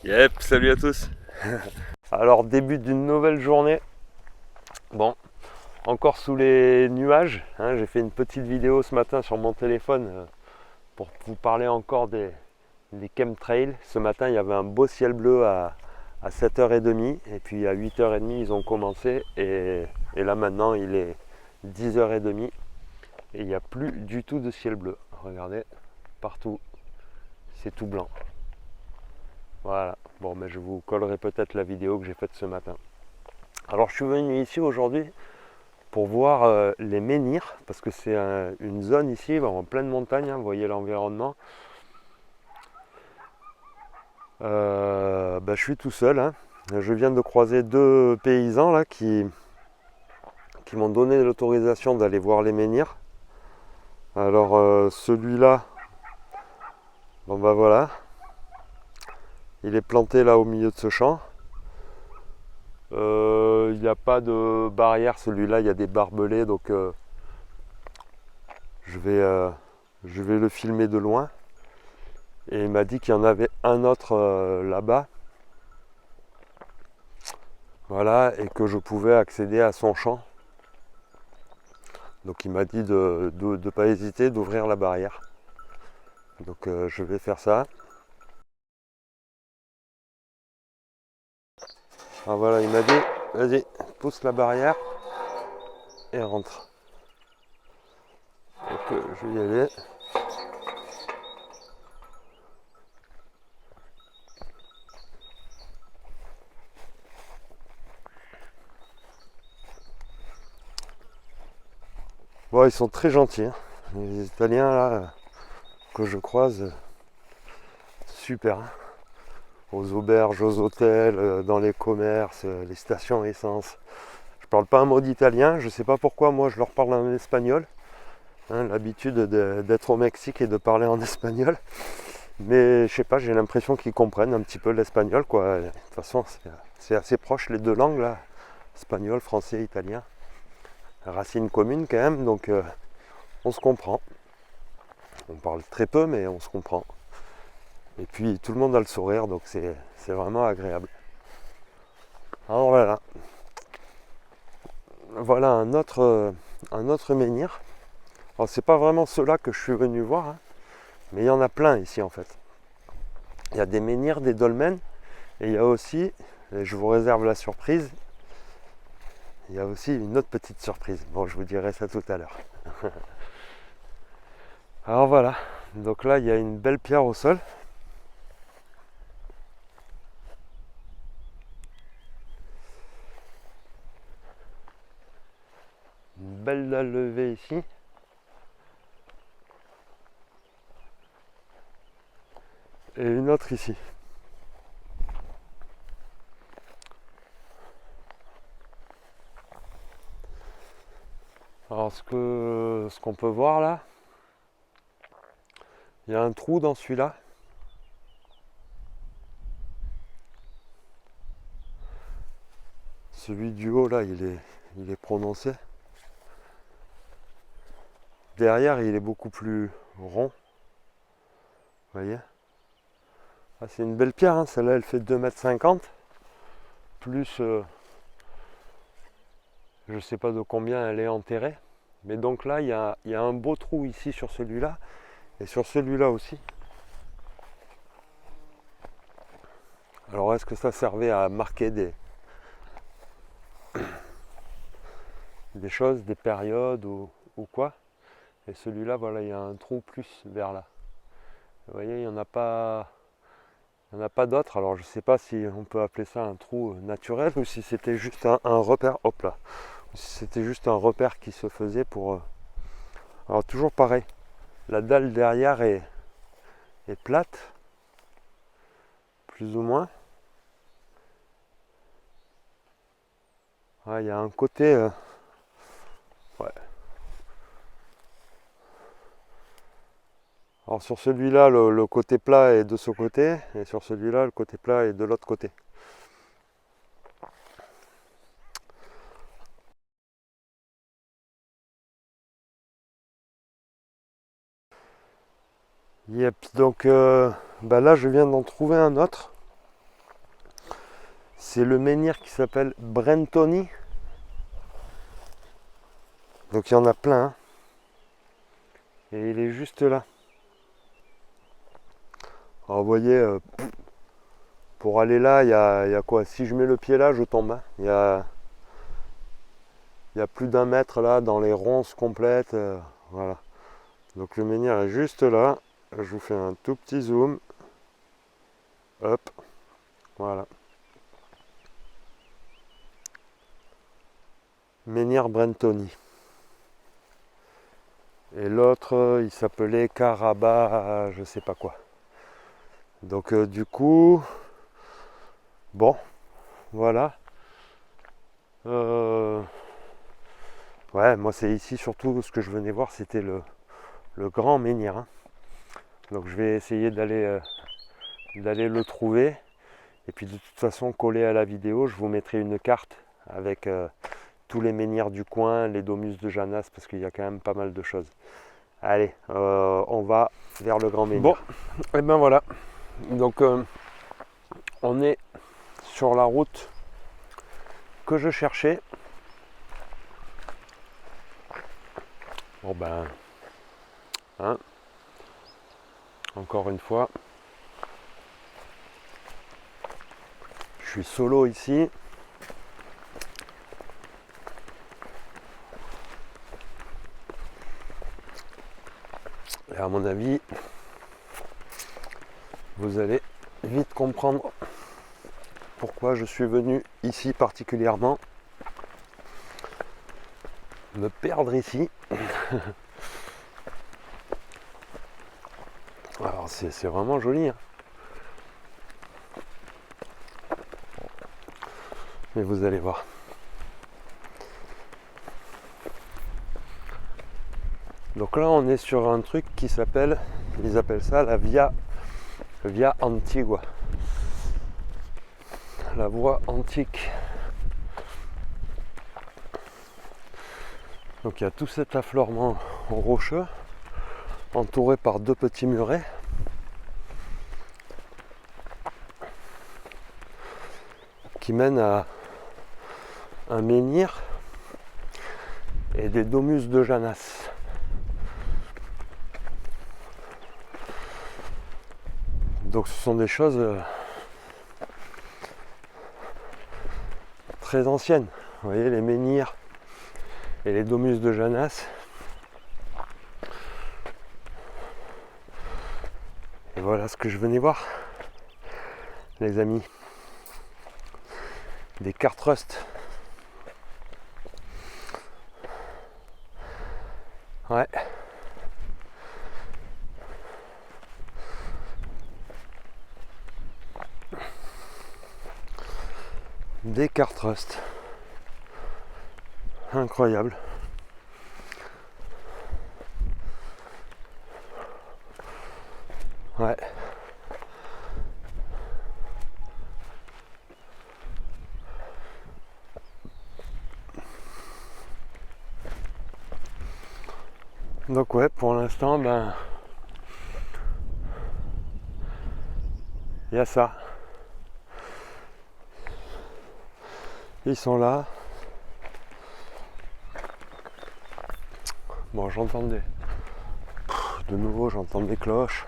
Yep, salut à tous. Alors début d'une nouvelle journée. Bon, encore sous les nuages, hein. J'ai fait une petite vidéo ce matin sur mon téléphone pour vous parler encore des chemtrails. Ce matin il y avait un beau ciel bleu à 7h30 et puis à 8h30 ils ont commencé et là maintenant il est 10h30 et il n'y a plus du tout de ciel bleu. Regardez, partout, c'est tout blanc. Voilà, bon mais je vous collerai peut-être la vidéo que j'ai faite ce matin. Alors je suis venu ici aujourd'hui pour voir les menhirs, parce que c'est une zone ici en pleine montagne, hein, vous voyez l'environnement. Je suis tout seul, hein. Je viens de croiser deux paysans là qui m'ont donné l'autorisation d'aller voir les menhirs. Alors celui-là, bon bah voilà, il est planté là au milieu de ce champ. Il n'y a pas de barrière, celui-là il y a des barbelés, donc je vais le filmer de loin. Et il m'a dit qu'il y en avait un autre là-bas. Voilà, et que je pouvais accéder à son champ. Donc il m'a dit de ne pas hésiter, d'ouvrir la barrière. Donc je vais faire ça. Alors voilà, il m'a dit, vas-y, pousse la barrière et rentre. Donc je vais y aller. Bon, ils sont très gentils, hein. Les Italiens là que je croise, super, hein. Aux auberges, aux hôtels, dans les commerces, les stations essence. Je parle pas un mot d'italien, je sais pas pourquoi moi je leur parle en espagnol. Hein, l'habitude d'être au Mexique et de parler en espagnol. Mais je sais pas, j'ai l'impression qu'ils comprennent un petit peu l'espagnol, quoi. De toute façon, c'est assez proche les deux langues là, espagnol, français, italien. Racines communes quand même, donc on se comprend. On parle très peu, mais on se comprend. Et puis tout le monde a le sourire, donc c'est vraiment agréable. Alors voilà, voilà un autre menhir. Alors c'est pas vraiment ceux-là que je suis venu voir, hein, mais il y en a plein ici en fait. Il y a des menhirs, des dolmens, et il y a aussi, et je vous réserve la surprise, il y a aussi une autre petite surprise. Bon, je vous dirai ça tout à l'heure. Alors voilà, donc là il y a une belle pierre au sol. Une belle dalle levée ici. Et une autre ici. Alors ce qu'on peut voir là, il y a un trou dans celui-là. Celui du haut là, il est prononcé. Derrière, il est beaucoup plus rond. Vous voyez, ah, c'est une belle pierre, hein. Celle-là elle fait 2,50 m. Plus, je ne sais pas de combien elle est enterrée. Mais donc là, il y a un beau trou ici sur celui-là. Et sur celui-là aussi. Alors est-ce que ça servait à marquer des choses, des périodes ou quoi? Et celui-là, voilà, il y a un trou plus vers là. Vous voyez, il n'y en a pas d'autres. Alors je ne sais pas si on peut appeler ça un trou naturel ou si c'était juste un repère. Hop là. Ou si c'était juste un repère qui se faisait pour. Alors toujours pareil. La dalle derrière est plate, plus ou moins. Ah, il y a un côté. Ouais. Alors sur celui-là, le côté plat est de ce côté, et sur celui-là, le côté plat est de l'autre côté. Yep, donc là je viens d'en trouver un autre. C'est le menhir qui s'appelle Brentoni. Donc il y en a plein. Hein. Et il est juste là. Alors vous voyez, pour aller là, il y a quoi? Si je mets le pied là, je tombe. Hein. Il y a plus d'1 mètre là dans les ronces complètes. Voilà. Donc le menhir est juste là. Je vous fais un tout petit zoom. Hop. Voilà. Menhir Brentoni. Et l'autre, il s'appelait Caraba, je sais pas quoi. Donc du coup, bon, voilà. Ouais, moi c'est ici surtout ce que je venais voir, c'était le grand menhir. Hein. Donc je vais essayer d'aller le trouver. Et puis de toute façon, collé à la vidéo, je vous mettrai une carte avec tous les menhirs du coin, les domus de Janas, parce qu'il y a quand même pas mal de choses. Allez, on va vers le grand menhir. Bon, et ben voilà. Donc on est sur la route que je cherchais. Bon ben, hein, encore une fois, je suis solo ici. Et à mon avis, vous allez vite comprendre pourquoi je suis venu ici particulièrement. Me perdre ici. Alors c'est vraiment joli. Hein. Mais vous allez voir. Donc là on est sur un truc qui s'appelle, ils appellent ça la Via Antigua. La voie antique. Donc il y a tout cet affleurement rocheux, entouré par 2 petits murets. Qui mènent à un menhir et des domus de Janas. Donc ce sont des choses très anciennes. Vous voyez les menhirs et les domus de Janas. Et voilà ce que je venais voir, les amis. Des cartes Rust. Ouais. Des cartes Rust. Incroyable. Ouais. Donc ouais, pour l'instant, ben, il y a ça. Ils sont là. Bon, j'entends des... De nouveau, j'entends des cloches.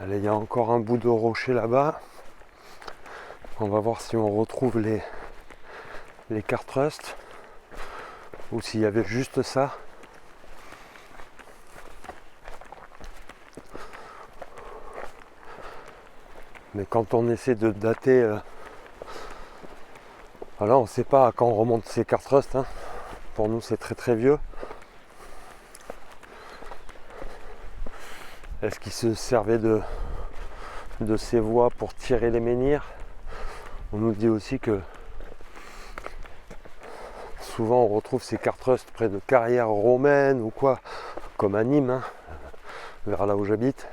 Allez, il y a encore un bout de rocher là-bas. On va voir si on retrouve les cartes Rust ou s'il y avait juste ça. Mais quand on essaie de dater, voilà, on ne sait pas à quand on remonte ces cartes Rust. Hein. Pour nous, c'est très très vieux. Est-ce qu'ils se servaient de ces voies pour tirer les menhirs? On nous dit aussi que souvent on retrouve ces cartes Rust près de carrières romaines ou quoi, comme à Nîmes, hein, vers là où j'habite,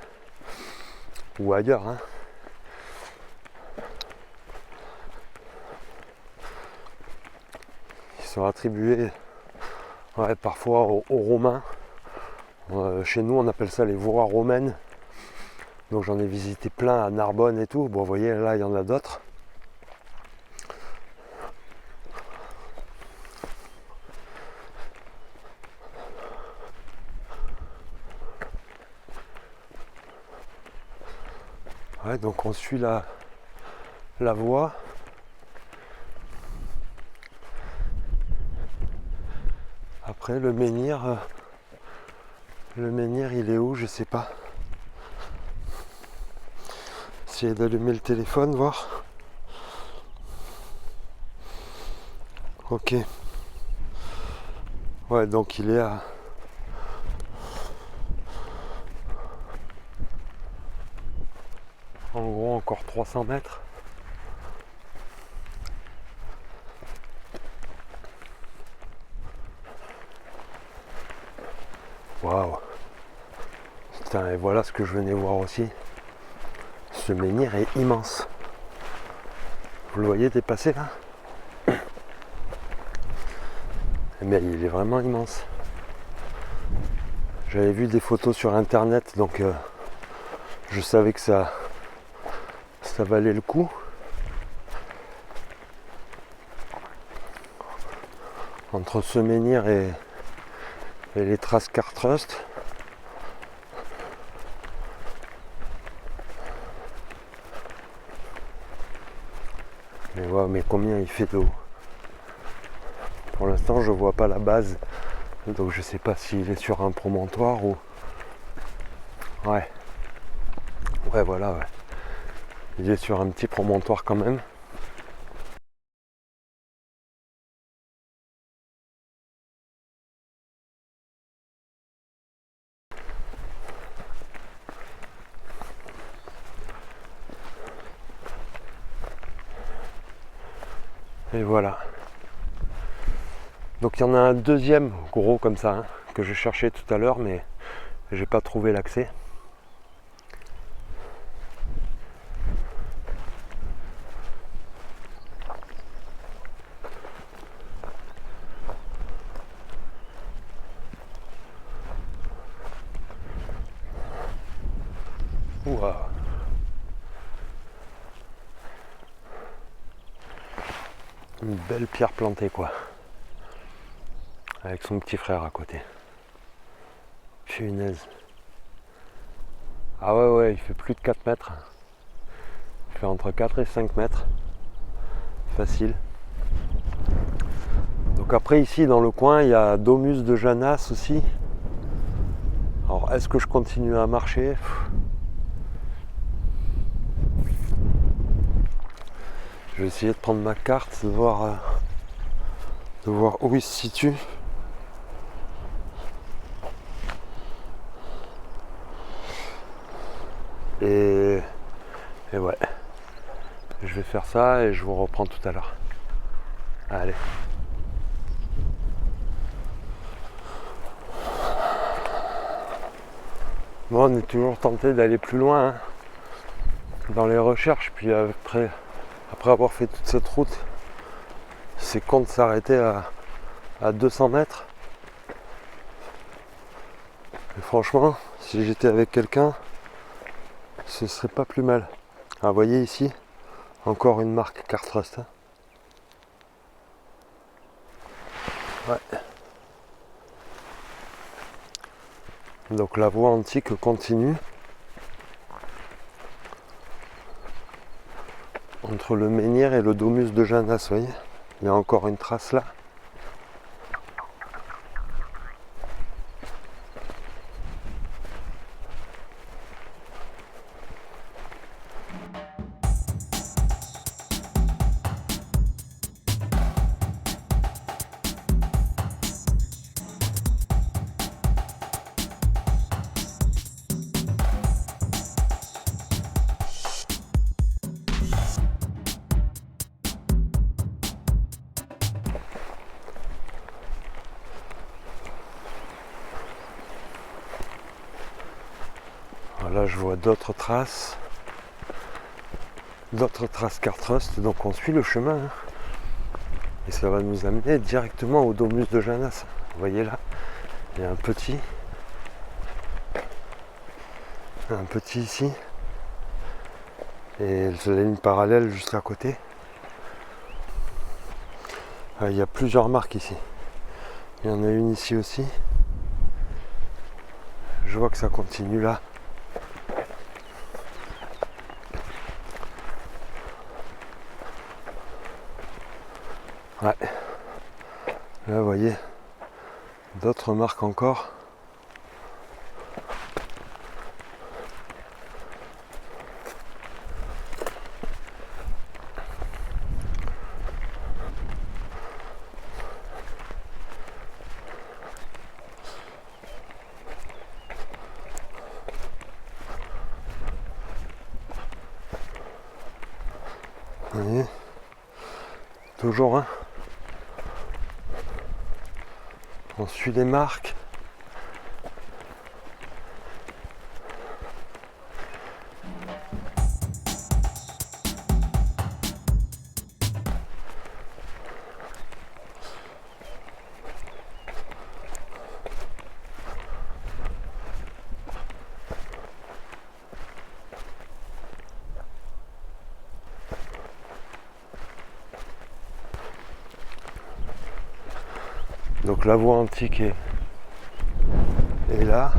ou ailleurs. Hein. Ils sont attribués parfois aux Romains. Chez nous on appelle ça les voies romaines. Donc j'en ai visité plein à Narbonne et tout. Bon, vous voyez, là il y en a d'autres. Ouais, donc on suit la voie. Après le menhir il est où? Je sais pas. Essayer d'allumer le téléphone, voir. Ok. Ouais, donc il est à... En gros, encore 300 mètres. Waouh. Putain, et voilà ce que je venais voir aussi. Ce menhir est immense. Vous le voyez dépasser là? Mais il est vraiment immense. J'avais vu des photos sur internet, donc je savais que ça valait le coup. Entre ce menhir et les traces Cartrust. Mais wow, mais combien il fait d'eau? Pour l'instant je vois pas la base, donc je sais pas s'il est sur un promontoire ou... Ouais voilà, ouais. Il est sur un petit promontoire quand même. Et voilà. Donc il y en a un deuxième gros comme ça, hein, que je cherchais tout à l'heure, mais j'ai pas trouvé l'accès. Ouah. Une belle pierre plantée quoi. Avec son petit frère à côté. Punaise. Ah ouais, il fait plus de 4 mètres. Il fait entre 4 et 5 mètres. Facile. Donc après ici dans le coin il y a Domus de Janas aussi. Alors est-ce que je continue à marcher? Je vais essayer de prendre ma carte, de voir où il se situe. Et ouais, je vais faire ça et je vous reprends tout à l'heure. Allez. Bon, on est toujours tenté d'aller plus loin hein, dans les recherches, puis après avoir fait toute cette route, c'est con de s'arrêter à 200 mètres. Et franchement, si j'étais avec quelqu'un, ce serait pas plus mal. Ah, vous voyez ici, encore une marque Cartrust. Hein. Ouais. Donc la voie antique continue. Entre le menhir et le Domus de Janas, vous voyez, il y a encore une trace là. Là je vois d'autres traces Cartrust, donc on suit le chemin hein. Et ça va nous amener directement au Domus de Janas. Vous voyez là, il y a un petit Un petit ici. Et la ligne parallèle juste à côté. Il y a plusieurs marques ici. Il y en a une ici aussi. Je vois que ça continue là. Ouais. Là, vous voyez, d'autres marques encore. Vous voyez, toujours un. On suit les marques. Donc la voie antique est là.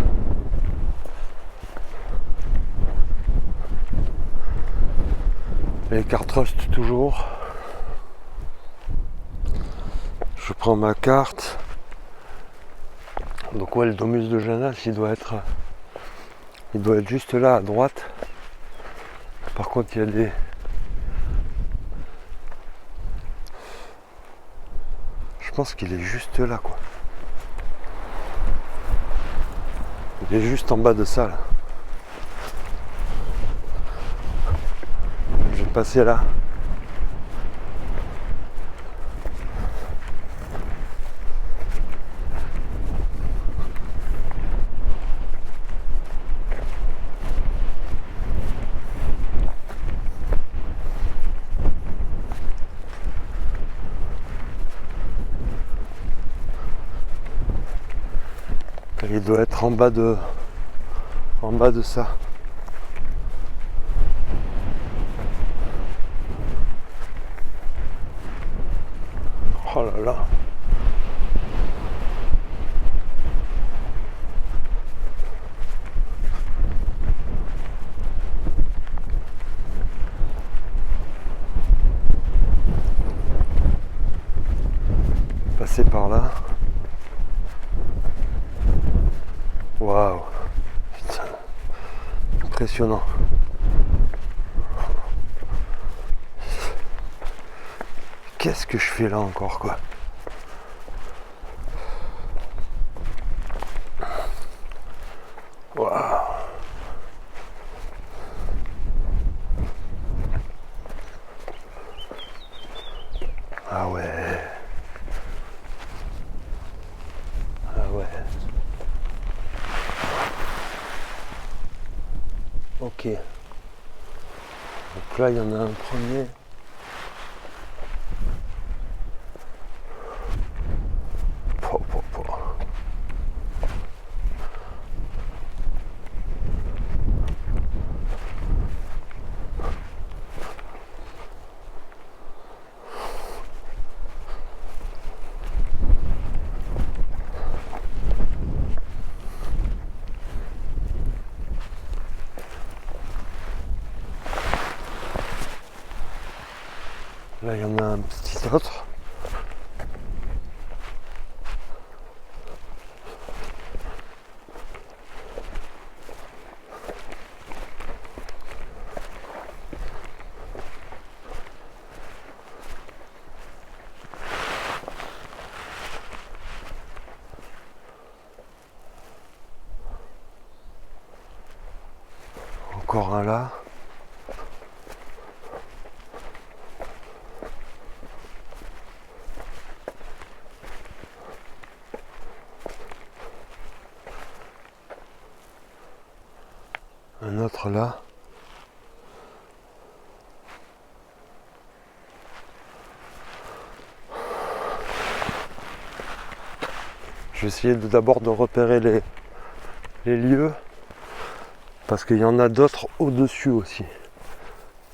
Les cartes Rust toujours. Je prends ma carte. Donc ouais, le Domus de Janas, il doit être juste là à droite. Par contre, il y a des... Je pense qu'il est juste là, quoi. Il est juste en bas de ça, là. Je vais passer là. Il doit être en bas de ça. Oh là là. Passer par là. Waouh. Putain. Impressionnant. Qu'est-ce que je fais là encore, quoi? Waouh. Ah ouais. Ah ouais. Ok. Donc là, il y en a un premier. Là, il y en a un petit autre. Encore un là. Un autre là. Je vais essayer d'abord de repérer les lieux. parce qu'il y en a d'autres au-dessus aussi.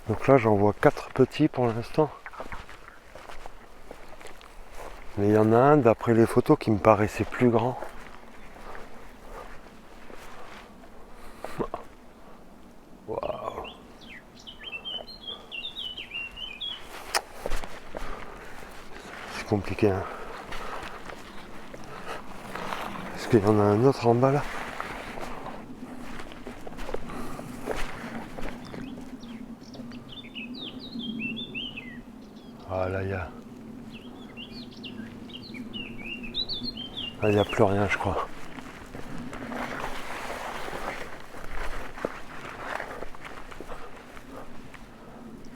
Donc là j'en vois 4 petits pour l'instant. Mais il y en a un d'après les photos qui me paraissait plus grand. Waouh. C'est compliqué hein. Est-ce qu'il y en a un autre en bas là? Ah là il y a... Ah, il n'y a plus rien je crois.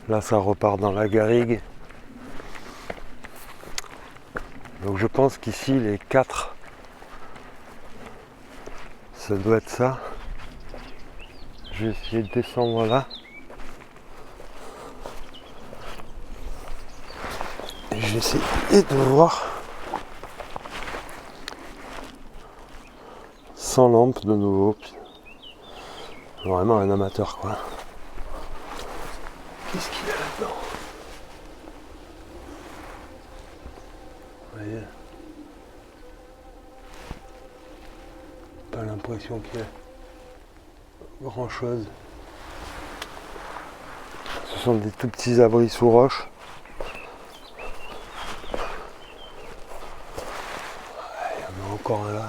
Là ça repart dans la garrigue. Donc je pense qu'ici les 4, ça doit être ça. Je vais essayer de descendre là. Et je vais essayer de voir. Sans lampe de nouveau. Vraiment un amateur quoi. Qu'est-ce qu'il y a là-dedans? Vous voyez? Pas l'impression qu'il y a grand chose. Ce sont des tout petits abris sous roche. Il y en a encore un là.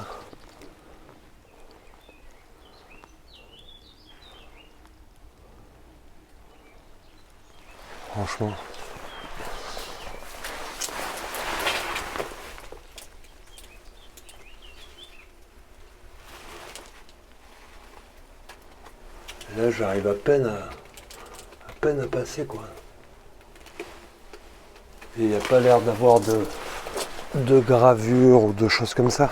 Franchement. Et là j'arrive à peine à passer quoi. Et il n'y a pas l'air d'avoir de gravure ou de choses comme ça.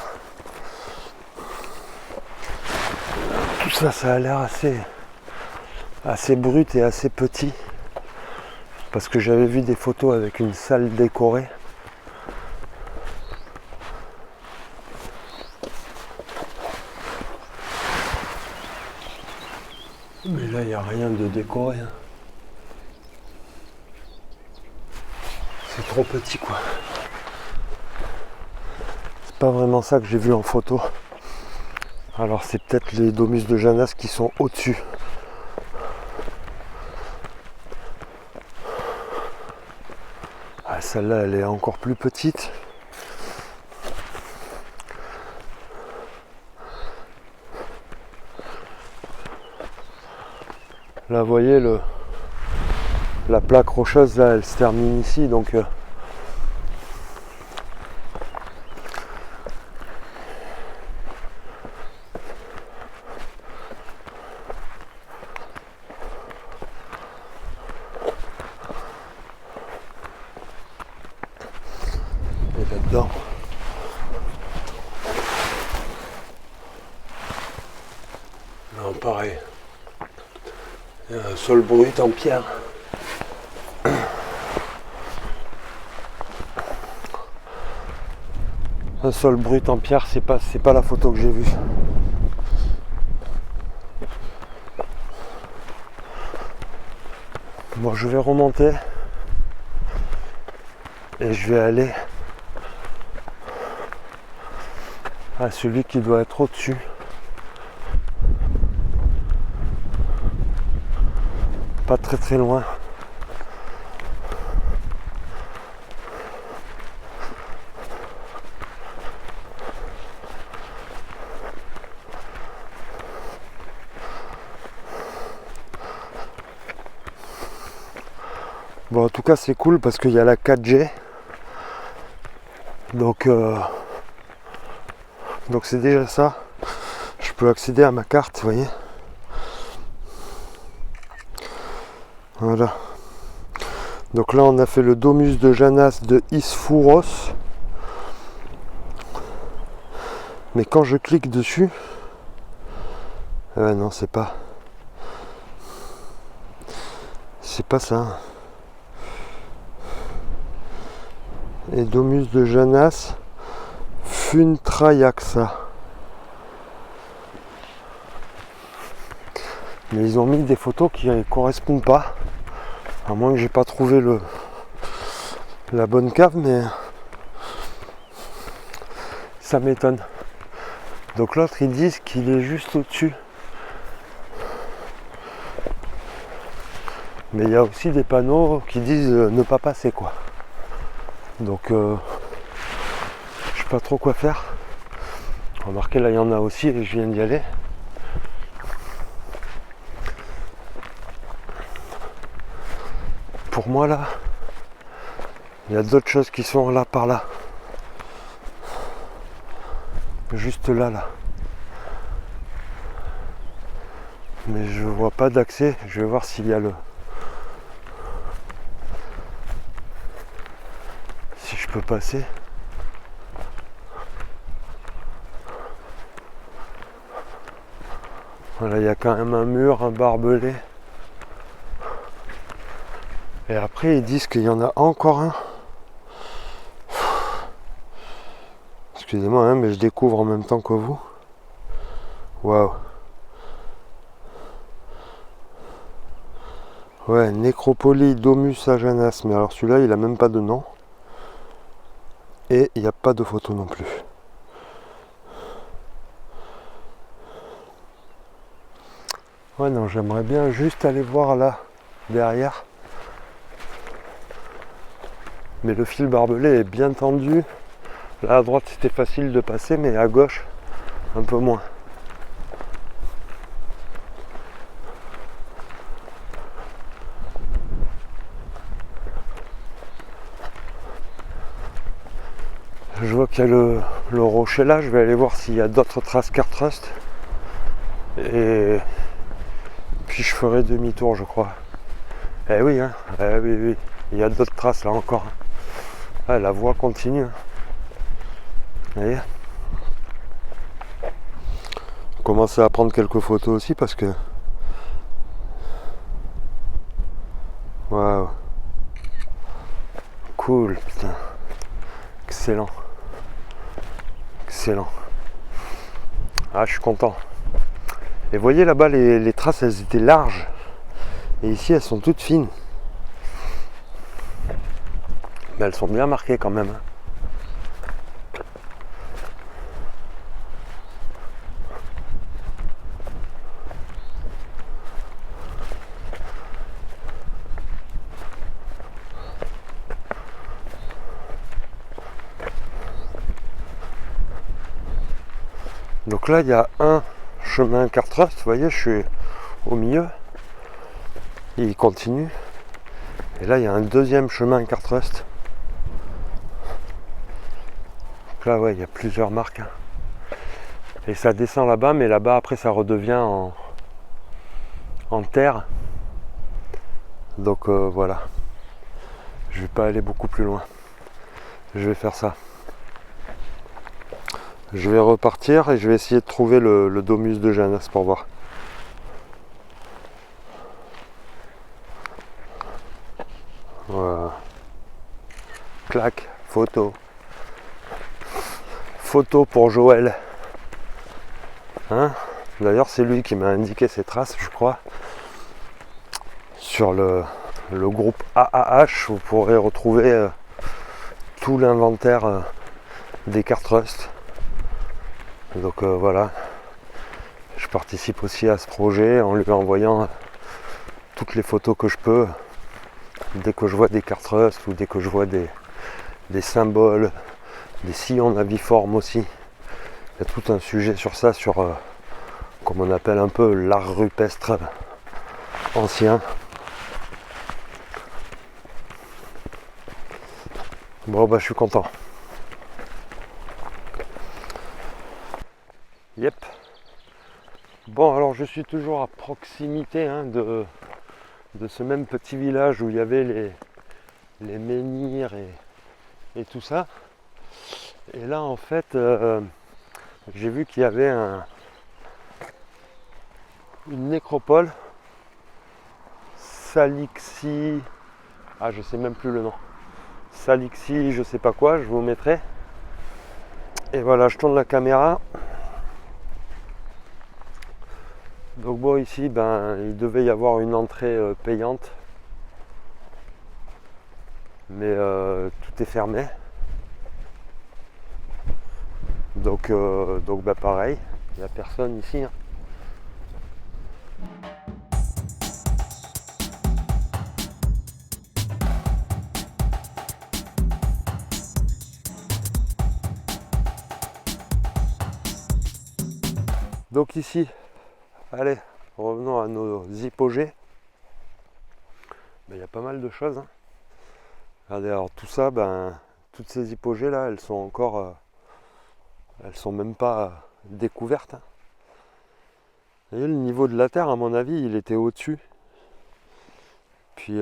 Tout ça, ça a l'air assez brut et assez petit. Parce que j'avais vu des photos avec une salle décorée. Mais là, il n'y a rien de décoré. Hein. C'est trop petit, quoi. C'est pas vraiment ça que j'ai vu en photo. Alors, c'est peut-être les Domus de Janas qui sont au-dessus. Ah, celle-là, elle est encore plus petite. Là, vous voyez, la plaque rocheuse, là, elle se termine ici, donc... Et là-dedans... Non, pareil. Il y a un sol brut en pierre. Un sol brut en pierre, c'est pas la photo que j'ai vue. Bon, je vais remonter et je vais aller à celui qui doit être au-dessus. Pas très très loin. Bon, en tout cas c'est cool parce qu'il y a la 4G. Donc c'est déjà ça. Je peux accéder à ma carte, vous voyez. Voilà. Donc là on a fait le Domus de Janas de Isfouros. Mais quand je clique dessus, non c'est pas ça. Et Domus de Janas Funtrayaxa. Mais ils ont mis des photos qui ne correspondent pas. À moins que j'ai pas trouvé la bonne cave, mais ça m'étonne. Donc l'autre, ils disent qu'il est juste au-dessus. Mais il y a aussi des panneaux qui disent ne pas passer, quoi. Donc je sais pas trop quoi faire. Remarquez, là il y en a aussi et je viens d'y aller. Pour moi là, il y a d'autres choses qui sont là par là. Juste là. Mais je vois pas d'accès. Je vais voir s'il y a si je peux passer. Voilà, il y a quand même un mur, un barbelé. Et après, ils disent qu'il y en a encore un. Excusez-moi, hein, mais je découvre en même temps que vous. Waouh. Ouais, Nécropolis Domus Ajanas. Mais alors celui-là, il a même pas de nom. Et il n'y a pas de photo non plus. Ouais, non, j'aimerais bien juste aller voir là, derrière. Mais le fil barbelé est bien tendu. Là à droite c'était facile de passer, mais à gauche un peu moins. Je vois qu'il y a le rocher là, je vais aller voir s'il y a d'autres traces Cartrust. Et puis je ferai demi-tour, je crois. Eh oui, hein, oui, il y a d'autres traces là encore. Ah, la voie continue. Vous voyez ? Commencer à prendre quelques photos aussi parce que... Waouh. Cool, putain. Excellent. Excellent. Ah, je suis content. Et vous voyez là-bas, les traces, elles étaient larges. Et ici, elles sont toutes fines. Mais elles sont bien marquées quand même. Donc là, il y a un chemin Cartrust, vous voyez, je suis au milieu. Et il continue. Et là, il y a un deuxième chemin Cartrust. Donc là, ouais, il y a plusieurs marques. Et ça descend là-bas, mais là-bas, après, ça redevient en terre. Donc voilà. Je vais pas aller beaucoup plus loin. Je vais faire ça. Je vais repartir et je vais essayer de trouver le Domus de Janas pour voir. Voilà. Clac, photo. Photo pour Joël. Hein ? D'ailleurs, c'est lui qui m'a indiqué ces traces, je crois. Sur le groupe AAH, vous pourrez retrouver tout l'inventaire des Cartrust. Donc voilà, je participe aussi à ce projet en lui envoyant toutes les photos que je peux. Dès que je vois des Cartrust ou dès que je vois des symboles, des sillons naviformes aussi. Il y a tout un sujet sur ça, sur comme on appelle un peu l'art rupestre ancien. Bon bah je suis content. Yep. Bon alors je suis toujours à proximité de ce même petit village où il y avait les menhirs et tout ça. Et là en fait j'ai vu qu'il y avait une nécropole Salixi, je sais même plus le nom, Salixi je sais pas quoi, je vous mettrai. Et voilà, je tourne la caméra. Donc bon, ici, il devait y avoir une entrée payante, mais tout est fermé. Donc pareil, il n'y a personne ici, hein. Donc ici, allez, revenons à nos hypogées. Il y a pas mal de choses, hein. Regardez, alors tout ça, toutes ces hypogées là, elles sont encore, elles sont même pas découvertes, hein. Vous voyez, le niveau de la Terre, à mon avis, il était au-dessus. Puis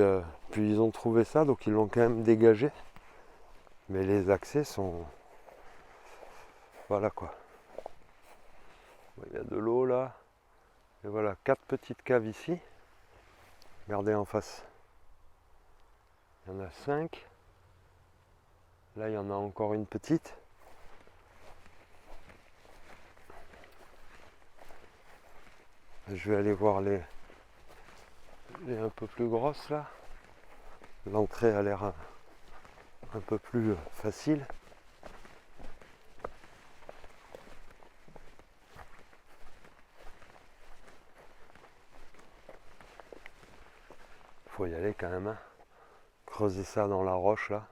ils ont trouvé ça, donc ils l'ont quand même dégagé. Mais les accès sont... Voilà quoi. Il y a de l'eau là. Et voilà, 4 petites caves ici. Regardez en face. Il y en a 5. Là, il y en a encore une petite. Je vais aller voir les un peu plus grosses là. L'entrée a l'air un peu plus facile. Faut y aller quand même, hein. Creuser ça dans la roche là.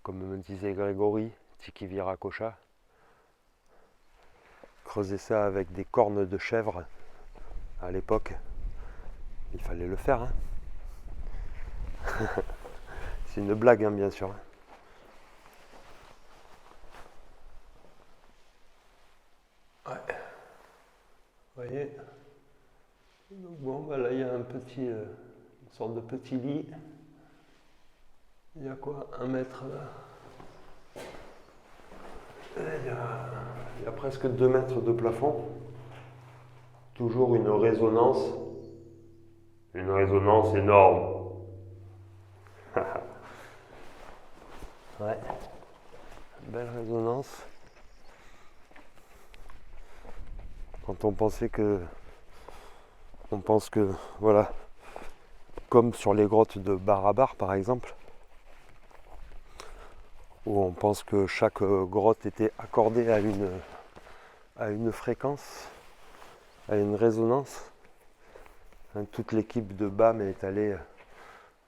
Comme me disait Grégory, Tiki Viracocha. Creuser ça avec des cornes de chèvre à l'époque. Il fallait le faire, hein. C'est une blague, hein, bien sûr. Ouais. Vous voyez. Donc bon, là il y a un petit, une sorte de petit lit. Il y a quoi, 1 mètre là. Il y a presque 2 mètres de plafond. Toujours une résonance. Une résonance énorme. Ouais. Belle résonance. Quand on pense que, voilà, comme sur les grottes de Barabar par exemple, où on pense que chaque grotte était accordée à une fréquence, à une résonance. Toute l'équipe de BAM est allée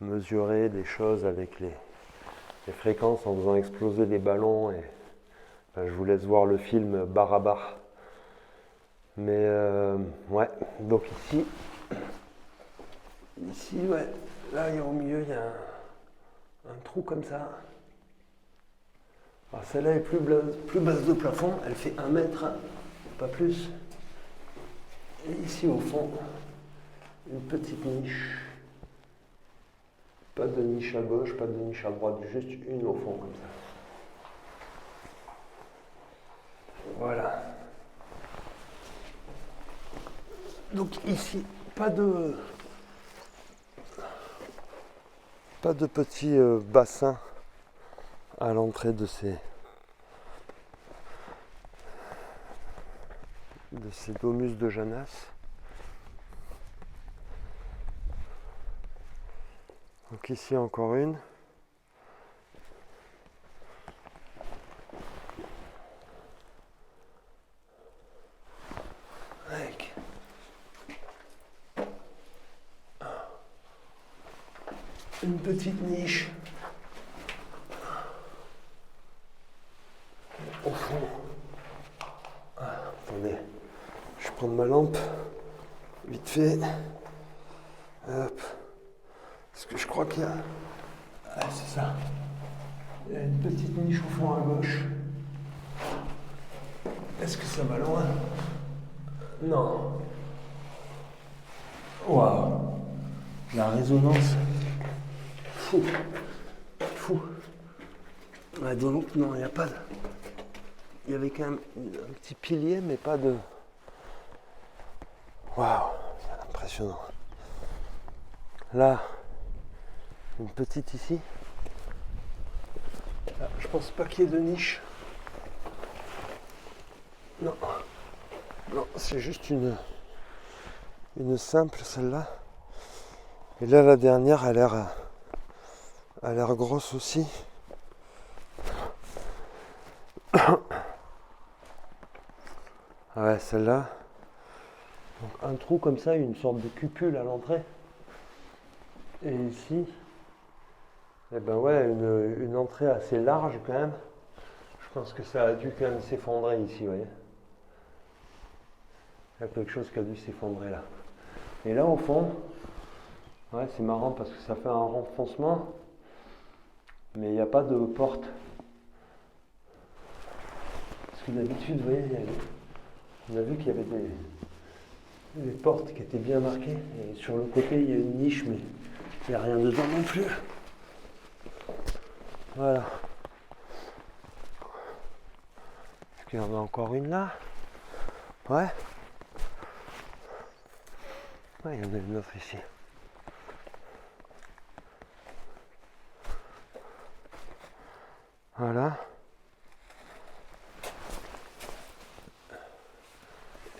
mesurer des choses avec les fréquences en faisant exploser des ballons. Et je vous laisse voir le film Barabar. Mais ouais, donc ici, ouais, là au milieu il y a un trou comme ça. Alors celle-là est plus basse de plafond, elle fait 1 mètre, pas plus. Et ici au fond, une petite niche. Pas de niche à gauche, pas de niche à droite, juste une au fond comme ça. Voilà. Donc ici, pas de petits bassins à l'entrée de ces domus de Janas. Donc ici encore une. Avec une petite niche au fond. Attendez, je vais prendre ma lampe vite fait. Hop. Parce que je crois qu'il y a... Ah, c'est ça. Il y a une petite niche au fond à gauche. Est-ce que ça va loin? Non. Waouh. La résonance. Fou. Ah, donc non, il n'y a pas de... Il y avait quand même un petit pilier, mais pas de... Waouh, c'est impressionnant. Là, une petite ici. Là, je pense pas qu'il y ait de niche. Non, c'est juste une Une simple, celle-là. Et là, la dernière a l'air grosse aussi. Ouais, celle-là. Donc, un trou comme ça, une sorte de cupule à l'entrée. Et ici, eh ben ouais, une entrée assez large quand même. Je pense que ça a dû quand même s'effondrer ici, vous voyez. Il y a quelque chose qui a dû s'effondrer là. Et là au fond, ouais, c'est marrant parce que ça fait un renfoncement, mais il n'y a pas de porte. Parce que d'habitude, vous voyez, on a vu qu'il y avait des portes qui étaient bien marquées. Et sur le côté, il y a une niche, mais il n'y a rien dedans non plus. Voilà. Est-ce qu'il y en a encore une là? Ouais. Ouais, il y en a une autre ici. Voilà.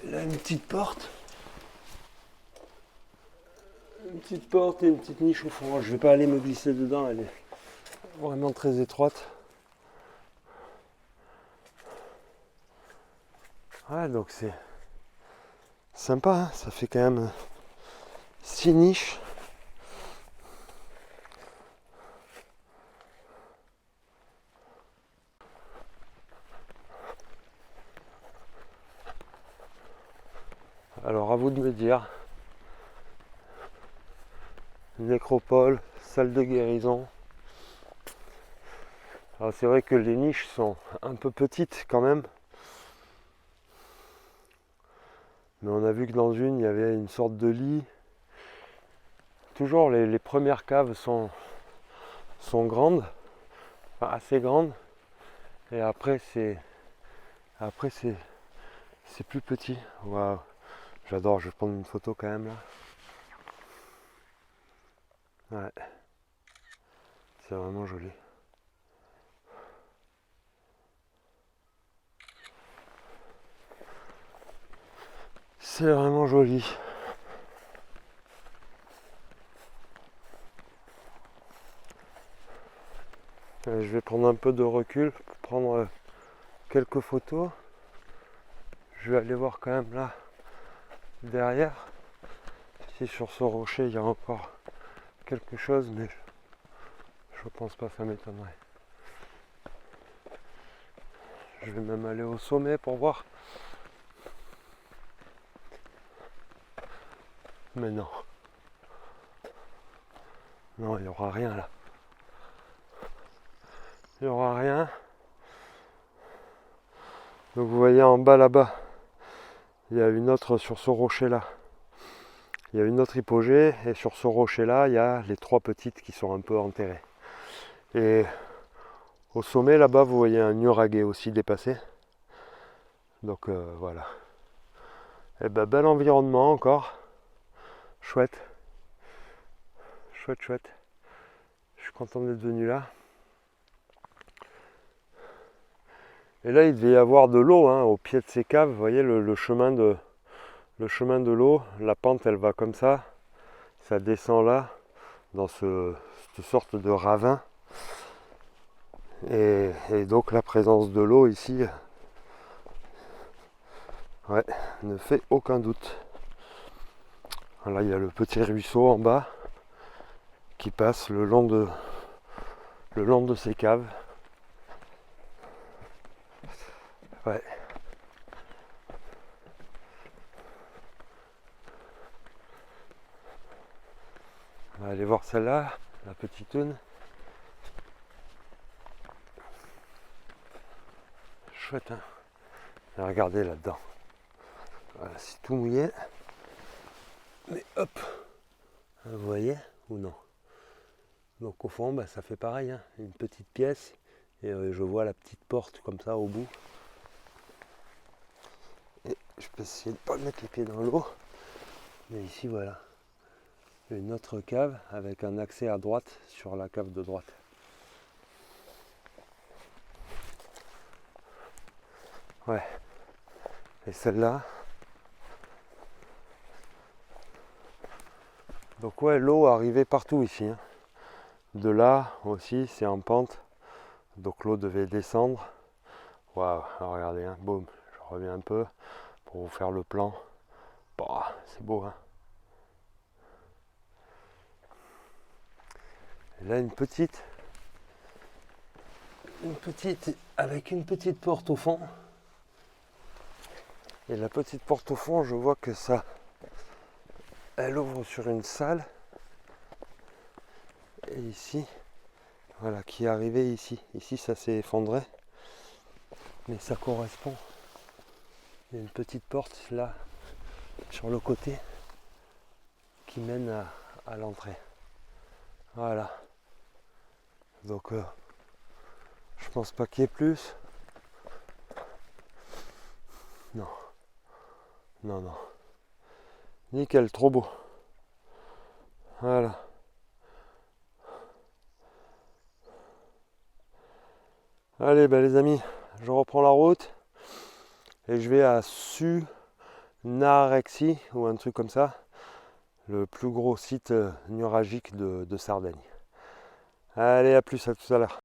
Là, une petite porte. Une petite porte et une petite niche au fond. Je vais pas aller me glisser dedans, elle est vraiment très étroite. Ouais, donc c'est sympa, hein, ça fait quand même 6 niches. Alors à vous de me dire, nécropole, salle de guérison. Alors c'est vrai que les niches sont un peu petites quand même. Mais on a vu que dans une, il y avait une sorte de lit. Toujours les premières caves sont grandes, enfin assez grandes. Et après c'est plus petit. Waouh, j'adore, je vais prendre une photo quand même là. Ouais, c'est vraiment joli. C'est vraiment joli. Je vais prendre un peu de recul pour prendre quelques photos. Je vais aller voir quand même là derrière si sur ce rocher il y a encore quelque chose, mais je pense pas, ça m'étonnerait. Je vais même aller au sommet pour voir. Mais non. Non, il n'y aura rien là. Il n'y aura rien. Donc vous voyez en bas là-bas, il y a une autre sur ce rocher là. Il y a une autre hypogée et sur ce rocher là, il y a les 3 petites qui sont un peu enterrées. Et au sommet là-bas, vous voyez un nuraghe aussi dépassé. Donc voilà. Et ben bel environnement encore. Chouette. Chouette, chouette. Je suis content d'être venu là. Et là, il devait y avoir de l'eau hein, au pied de ces caves. Vous voyez le chemin de l'eau. La pente, elle va comme ça. Ça descend là, dans cette sorte de ravin. Et donc la présence de l'eau ici, ouais, ne fait aucun doute. Là, il y a le petit ruisseau en bas qui passe le long de ces caves. Ouais. On va aller voir celle-là, la petite une. Chouette, hein. Et regardez là-dedans. Voilà, c'est tout mouillé. Mais hop, vous voyez ou non? Donc au fond, bah, ça fait pareil, hein. Une petite pièce. Et je vois la petite porte comme ça au bout. Et je peux essayer de ne pas mettre les pieds dans l'eau. Mais ici, voilà. Une autre cave avec un accès à droite sur la cave de droite. Ouais. Et celle-là, Donc ouais, l'eau arrivait partout ici, hein. De là aussi, c'est en pente. Donc l'eau devait descendre. Waouh, regardez, hein, boum, je reviens un peu pour vous faire le plan. Bah, c'est beau, hein. Et là, une petite avec une petite porte au fond. Et la petite porte au fond, je vois que ça, elle ouvre sur une salle. Et ici, voilà, qui est arrivé ici. Ici, ça s'est effondré. Mais ça correspond. Il y a une petite porte là, sur le côté, qui mène à l'entrée. Voilà. Donc, je pense pas qu'il y ait plus. Non. Non, non. Nickel, trop beau. Voilà. Allez, ben les amis, je reprends la route et je vais à Sunarexie ou un truc comme ça, le plus gros site nuragique de Sardaigne. Allez, à plus, à tout à l'heure.